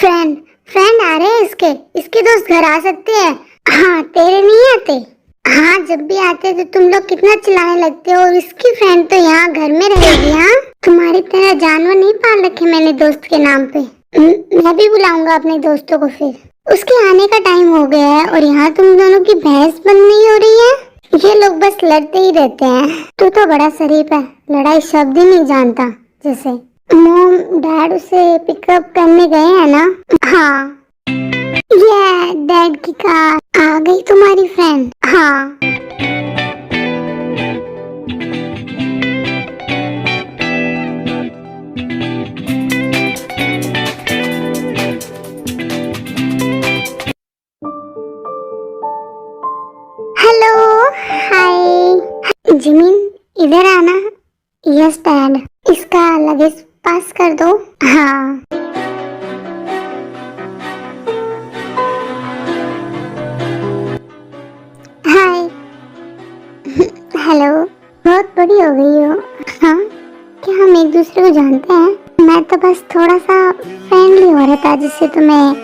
Friend friend आ रहे हैं इसके इसके दोस्त घर आ सकते हैं। हाँ, तेरे नहीं आते? हाँ, जब भी आते तो तुम लोग कितना चिल्लाने लगते हो और इसकी फ्रेंड तो यहाँ घर में रहेगी। हाँ, तुम्हारी तरह जानवर नहीं पाल रखे मैंने दोस्त के नाम पे। मैं भी बुलाऊंगा अपने दोस्तों को, फिर उसके आने का टाइम हो गया है और यहाँ तुम दोनों की बहस बंद नहीं हो रही है। ये लोग बस लड़ते ही रहते हैं। तू तो बड़ा शरीफ है, लड़ाई शब्द ही नहीं जानता। जैसे मॉम डैड उसे पिकअप करने गए हैं ना। हाँ, ये डैड की कार आ गई तुम्हारी फ्रेंड। हाँ, हेलो, हाय। जिमिन इधर आना। यस डैड, इसका लगेज पास कर दो। हाँ, हाय। हेलो, बहुत बड़ी हो गई हो। हाँ, क्या हम एक दूसरे को जानते हैं? मैं तो बस थोड़ा सा फ्रेंडली हो रहा था जिससे तुम्हें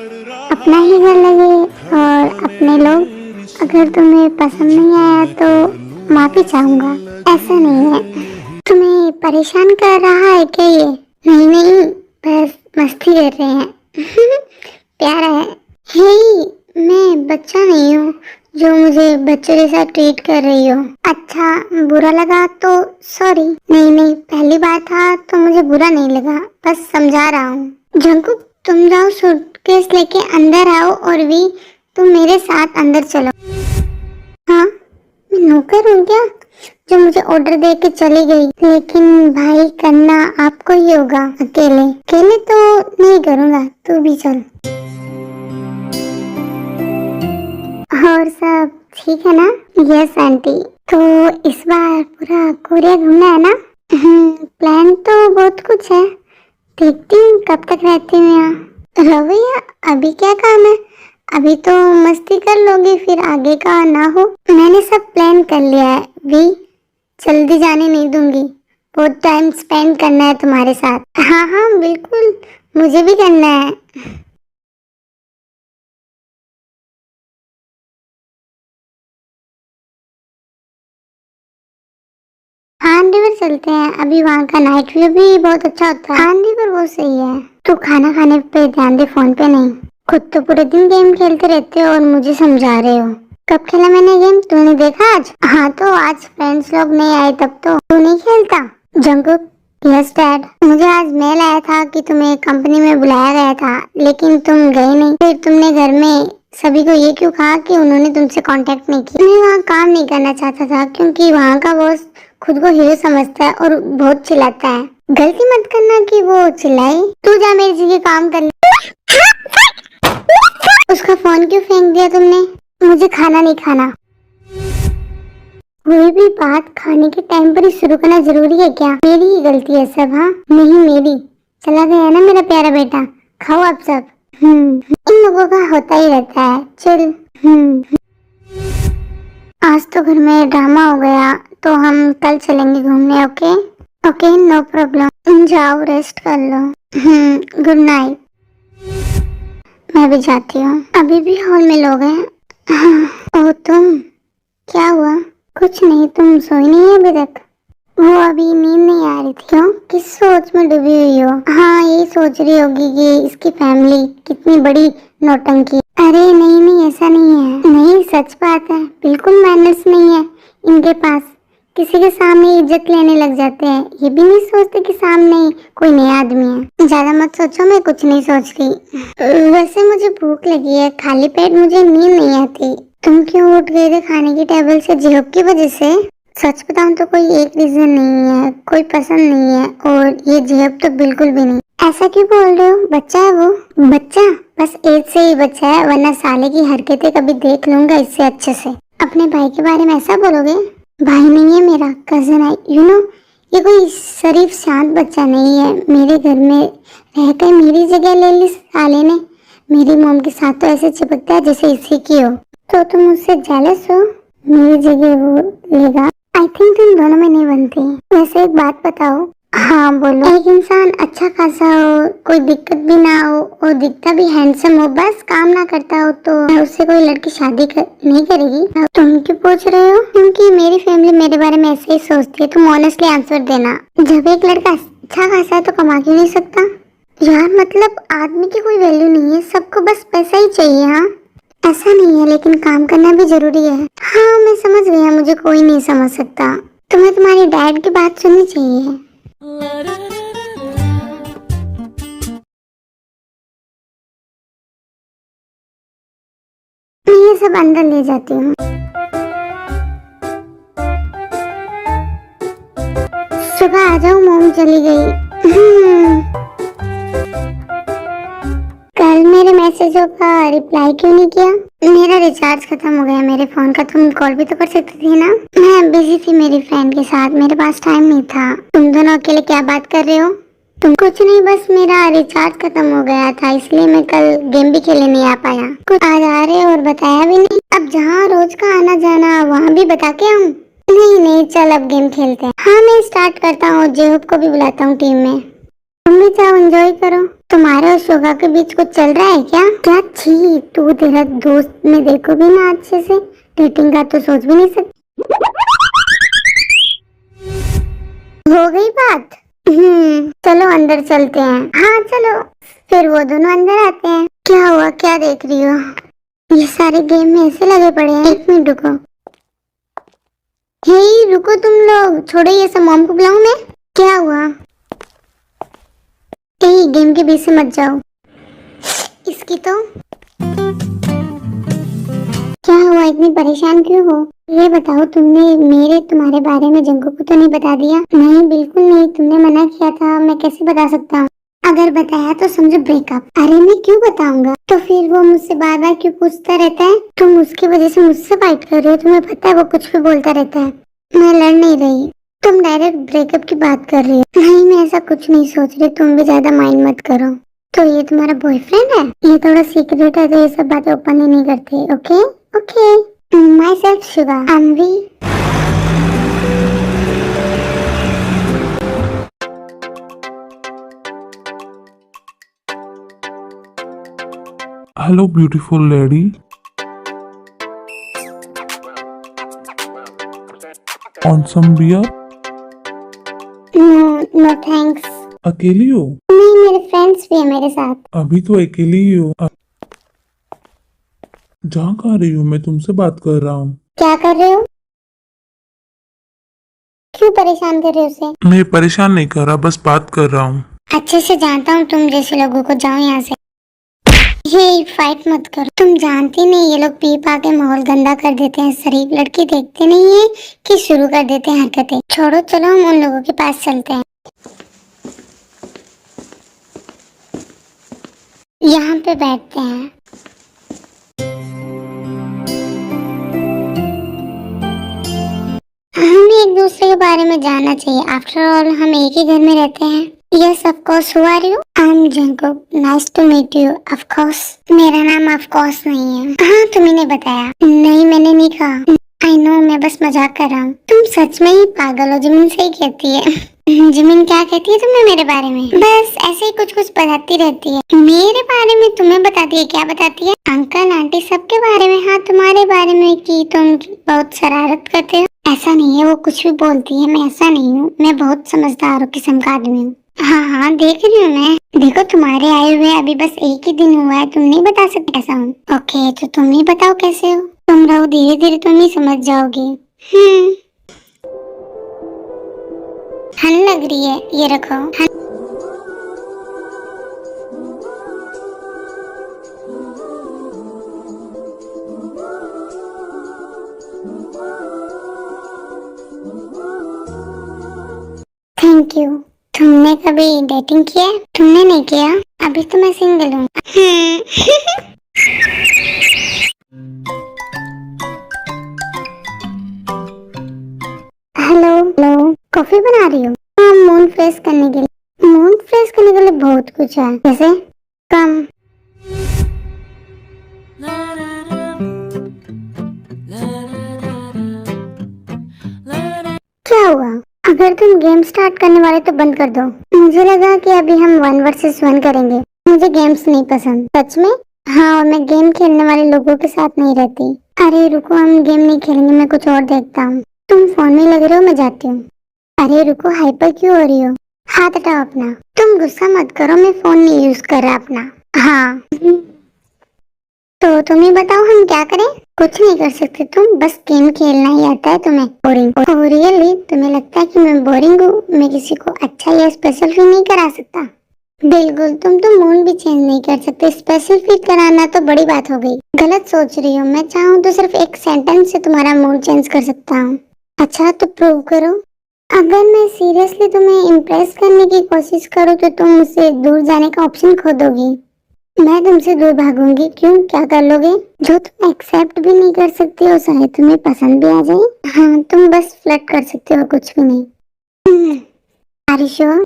अपना ही घर लगे और अपने लोग। अगर तुम्हें पसंद नहीं आया तो माफी चाहूंगा। ऐसा नहीं है, तुम्हें परेशान कर रहा है क्या ये? नहीं नहीं, बस मस्ती कर रहे हैं। प्यारा है। हे, मैं बच्चा नहीं हूँ जो मुझे बच्चे जैसा ट्रीट कर रही हो। अच्छा, बुरा लगा तो सॉरी। नहीं नहीं, पहली बार था तो मुझे बुरा नहीं लगा, बस समझा रहा हूँ। जंकुक, तुम जाओ सूटकेस लेके अंदर आओ और भी तुम मेरे साथ अंदर चलो। हाँ, मैं नौकर हूँ क्या जो मुझे ऑर्डर दे के चली गई? लेकिन भाई करना आपको ही होगा। अकेले अकेले तो नहीं करूँगा, तू भी चल। और सब ठीक है ना? Yes aunty. तो इस बार पूरा कोरिया घूमना है ना? प्लान तो बहुत कुछ है, देखती हूँ कब तक रहती हूँ यहाँ। रवैया, अभी क्या काम है? अभी तो मस्ती कर लोगे, फिर आगे का ना हो। मैंने सब प्लान कर लिया है भी, जल्दी जाने नहीं दूंगी। बहुत टाइम स्पेंड करना है तुम्हारे साथ। हाँ हाँ बिल्कुल, मुझे भी करना है। हाँ रिवर चलते हैं, अभी वहाँ का नाइट व्यू भी बहुत अच्छा होता है। हाँ रिवर वो सही है। तू खाना खाने पे ध्यान दे, फोन पे नहीं। खुद तो पूरे दिन गेम खेलते रहते हो और मुझे समझा रहे हो। कब खेला मैंने गेम, तूने देखा आज? हाँ तो आज फ्रेंड्स लोग नहीं आए तब तो तू नहीं खेलता। Jungkook, yes dad. मुझे आज मेल आया था कि तुम्हें कंपनी में बुलाया गया था, लेकिन तुम गए नहीं। फिर तुमने घर में सभी को ये क्यों कहा कि उन्होंने तुमसे कांटेक्ट नहीं किया? मैं वहाँ काम नहीं करना चाहता था क्योंकि वहाँ का बॉस खुद को हीरो समझता है और बहुत चिल्लाता है। गलती मत करना कि वो चिल्लाए। तू जा मेरी जगह काम कर ले। उसका फोन क्यों फेंक दिया तुमने? मुझे खाना नहीं खाना। कोई भी बात खाने के टाइम पर ही शुरू करना जरूरी है क्या? मेरी ही गलती है सब। हाँ नहीं मेरी। चला गया ना मेरा प्यारा बेटा, खाओ आप सब। इन लोगों का होता ही रहता है। चल। आज तो घर में ड्रामा हो गया, तो हम कल चलेंगे घूमने। Okay okay, no problem. जाओ रेस्ट कर लो। Good night. मैं भी जाती हूँ। अभी भी हॉल में लोग हैं। ओह तुम, क्या हुआ? कुछ नहीं, तुम सोई नहीं अभी तक? वो अभी नींद नहीं आ रही थी। क्यों, किस सोच में डूबी हुई हो? हाँ, ये सोच रही होगी कि इसकी फैमिली कितनी बड़ी नौटंकी। अरे नहीं नहीं, ऐसा नहीं है। नहीं, सच बात है, बिल्कुल मैनर्स नहीं है इनके पास। किसी के सामने इज्जत लेने लग जाते हैं, ये भी नहीं सोचते कि सामने कोई नया आदमी है। ज्यादा मत सोचो, मैं कुछ नहीं सोच रही। वैसे मुझे भूख लगी है, खाली पेट मुझे नींद नहीं आती। तुम क्यों उठ गए थे खाने की टेबल से? जिहब की वजह से? सच बताऊं तो कोई एक रीजन नहीं है, कोई पसंद नहीं है, और ये जिहब तो बिल्कुल भी नहीं। ऐसा क्यों बोल रहे हो? बच्चा है वो। बच्चा? बस एज से ही बच्चा है, वरना साले की हरकतें कभी देख लूंगा इससे अच्छे से। अपने भाई के बारे में ऐसा बोलोगे? भाई नहीं है मेरा, कजन है। यू नो, ये कोई शरीफ शांत बच्चा नहीं है। मेरे घर में रहकर मेरी जगह ले ली साले ने। मेरी मॉम के साथ तो ऐसे चिपकता है जैसे इसी की हो। तो तुम मुझसे जेलस हो? मेरी जगह वो लेगा? आई थिंक तुम दोनों में नहीं बनती। वैसे एक बात बताओ, हाँ बोलो। एक इंसान अच्छा खासा हो, कोई दिक्कत भी ना हो और दिखता भी हैंडसम हो, बस काम ना करता हो, तो उससे कोई लड़की नहीं करेगी। तुम क्यों पूछ रहे हो? क्योंकि मेरी फैमिली मेरे बारे में ऐसे ही सोचती है। तुम ऑनेस्टली आंसर देना। जब एक लड़का अच्छा खासा है तो कमा क्यों नहीं सकता? यार मतलब आदमी की कोई वैल्यू नहीं है, सबको बस पैसा ही चाहिए। हाँ ऐसा नहीं है, लेकिन काम करना भी जरूरी है। हाँ मैं समझ गया, मुझे कोई नहीं समझ सकता। तुम्हें तुम्हारी डैड की बात सुननी चाहिए। मैं ये सब अंदर ले जाती हूँ। सुबह आ जाओ, मॉम चली गई। कल मेरे मैसेजों का रिप्लाई क्यों नहीं किया? मेरा रिचार्ज खत्म हो गया मेरे फोन का, तुम कॉल भी तो कर सकती थी ना। मैं बिजी थी मेरी फ्रेंड के साथ, मेरे पास टाइम नहीं था। तुम दोनों अकेले क्या बात कर रहे हो? तुम कुछ नहीं, बस मेरा रिचार्ज खत्म हो गया था, इसलिए मैं कल गेम भी खेलने नहीं आ पाया। कुछ आज आ रहे और बताया भी नहीं। अब जहाँ रोज का आना जाना वहाँ भी बता के आऊँ? नहीं नहीं, चल अब गेम खेलते हैं। हाँ मैं स्टार्ट करता हूँ, जेहूब को भी बुलाता हूँ टीम में। तुम भी जाओ, एंजॉय करो। तुम्हारे और शोभा के बीच कुछ चल रहा है क्या? क्या छी, तू तेरा दोस्त मैं देखो भी ना अच्छे से, डेटिंग का तो सोच भी नहीं सकती। हो गई बात? चलो अंदर चलते हैं। हाँ चलो। फिर वो दोनों अंदर आते हैं। क्या हुआ, क्या देख रही हो? ये सारे गेम में ऐसे लगे पड़े हैं। एक मिनट रुको। हे रुको तुम लोग, छोड़ो ये सब, मॉम को बुलाऊं मैं? क्या हुआ? गेम के बीच से मत जाओ। इसकी तो क्या हुआ, इतनी परेशान क्यों हो? ये बताओ, तुमने मेरे तुम्हारे बारे में जंगू को तो नहीं बता दिया? नहीं बिल्कुल नहीं, तुमने मना किया था, मैं कैसे बता सकता हूँ? अगर बताया तो समझो ब्रेकअप। अरे मैं क्यों बताऊंगा? तो फिर वो मुझसे बार बार क्यों पूछता रहता है? तुम उसकी वजह से मुझसे फाइट कर रहे हो, तुम्हें पता है वो कुछ भी बोलता रहता है। मैं लड़ नहीं रही, तुम डायरेक्ट ब्रेकअप की बात कर रही हो। नहीं मैं ऐसा कुछ नहीं सोच रही, तुम भी ज्यादा माइंड मत करो। तो ये तुम्हारा बॉयफ्रेंड है? ये थोड़ा सीक्रेट है, तो ये सब बातें ओपन ही नहीं करते। Okay okay. Myself Shiva, Anvi. Hello, beautiful lady. On some beer? No thanks. अकेली हो? नहीं मेरे फ्रेंड्स भी है मेरे साथ। अभी तो अकेली ही हो। जहाँ कहाँ रही हो? मैं तुमसे बात कर रहा हूँ। क्या कर रहे हो? क्यों परेशान कर रहे हो उसे? मैं परेशान नहीं कर रहा, बस बात कर रहा हूँ। अच्छे से जानता हूँ तुम जैसे लोगों को, जाओ यहाँ से। ये फाइट मत करो, तुम जानती नहीं ये लोग पी पा के माहौल गंदा कर देते हैं। शरीफ लड़की देखते नहीं है कि शुरू कर देते हैं हरकतें। छोड़ो, चलो हम उन लोगों के पास चलते हैं। यहाँ पे बैठते हैं। हमें एक दूसरे के बारे में जानना चाहिए, आफ्टर ऑल हम एक ही घर में रहते हैं। Yes of course, who are you? I am Jungkook, nice to meet you. Of course. मेरा नाम ऑफ कोर्स नहीं है। हाँ तुम्ही ने बताया। नहीं मैंने नहीं कहा। आई नो, मैं बस मजाक कर रहा हूँ। तुम सच में ही पागल हो, जिमिन सही कहती है। जिमिन क्या कहती है तुम्हें मेरे बारे में? बस ऐसे ही कुछ कुछ बताती रहती है। मेरे बारे में तुम्हें बताती है? क्या बताती है? अंकल आंटी सबके बारे में। हाँ तुम्हारे बारे में कि तुम बहुत शरारत करते हो। ऐसा नहीं है, वो कुछ भी बोलती है, मैं ऐसा नहीं हूँ। मैं बहुत समझदार किस्म का आदमी हूँ। हाँ हाँ देख रही हूँ मैं। देखो तुम्हारे आए हुए अभी बस एक ही दिन हुआ है, तुम नहीं बता सकते कैसा हूँ। ओके तो तुम ही बताओ कैसे हो। तुम रहो, धीरे धीरे तुम ही समझ जाओगी। ठंड लग रही है, ये रखो। Thank you. तुमने कभी डेटिंग किया है? तुमने नहीं किया? अभी तो मैं सिंगल हूँ। हेलो हेलो, कॉफी बना रही हो? हाँ, मूड फ्रेश करने के लिए। मूड फ्रेश करने के लिए बहुत कुछ है, जैसे कम। क्या हुआ? अगर तुम तुम गेम स्टार्ट करने वाले तो बंद कर दो। मुझे लगा कि अभी हम 1 वर्सेस 1 करेंगे। मुझे गेम्स नहीं पसंद। सच में? हाँ, और मैं गेम खेलने वाले लोगों के साथ नहीं रहती। अरे रुको, हम गेम नहीं खेलेंगे, मैं कुछ और देखता हूँ। तुम फोन में लग रहे हो, मैं जाती हूँ। अरे रुको, हाइपर क्यों हो रही हो? हाथ हटाओ अपना। तुम गुस्सा मत करो, मैं फोन नहीं यूज कर रहा अपना। हाँ। तो तुम ही बताओ हम क्या करें? कुछ नहीं कर सकते तुम, बस गेम खेलना ही आता है तुम्हें। बोरिंग। Oh really? तुम्हें लगता है कि मैं बोरिंग हूँ? मैं किसी को अच्छा या स्पेशल फील नहीं करा सकता? बिल्कुल, तुम तो मूड भी चेंज नहीं कर सकते, स्पेशल फील कराना तो बड़ी बात हो गई। गलत सोच रही हो, मैं चाहूँ तो सिर्फ एक सेंटेंस से तुम्हारा मूड चेंज कर सकता हूँ। अच्छा तो प्रूव करो। अगर मैं सीरियसली तुम्हें इम्प्रेस करने की कोशिश करूँ तो तुम मुझसे दूर जाने का ऑप्शन खो दोगी। मैं तुमसे दूर भागूंगी, क्यों? क्या कर लोगे? जो तुम एक्सेप्ट भी नहीं कर सकती हो, शायद तुम्हें पसंद भी आ जाए। हाँ, तुम बस फ्लर्ट कर सकते हो, कुछ भी नहीं। Are you sure?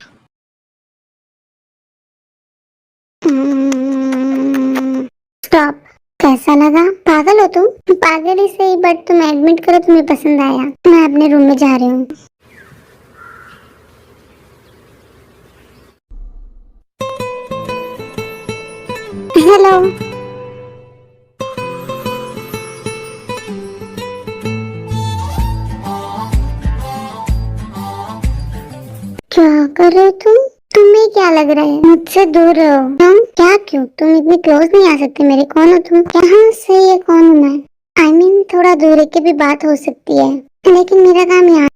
स्टॉप। कैसा लगा? पागल हो तुम? पागल ही सही, बट तुम एडमिट करो तुम्हें पसंद आया। मैं अपने रूम में जा रही हूँ। हेलो। क्या कर रहे हो तुम? तुम्हें क्या लग रहा है मुझसे दूर रहो? हम क्या? क्यों? तुम इतनी क्लोज नहीं आ सकते मेरे। कौन हो तुम? कहाँ से? ये कौन हूँ मैं? I mean, थोड़ा दूर रह के भी बात हो सकती है, लेकिन मेरा काम यहाँ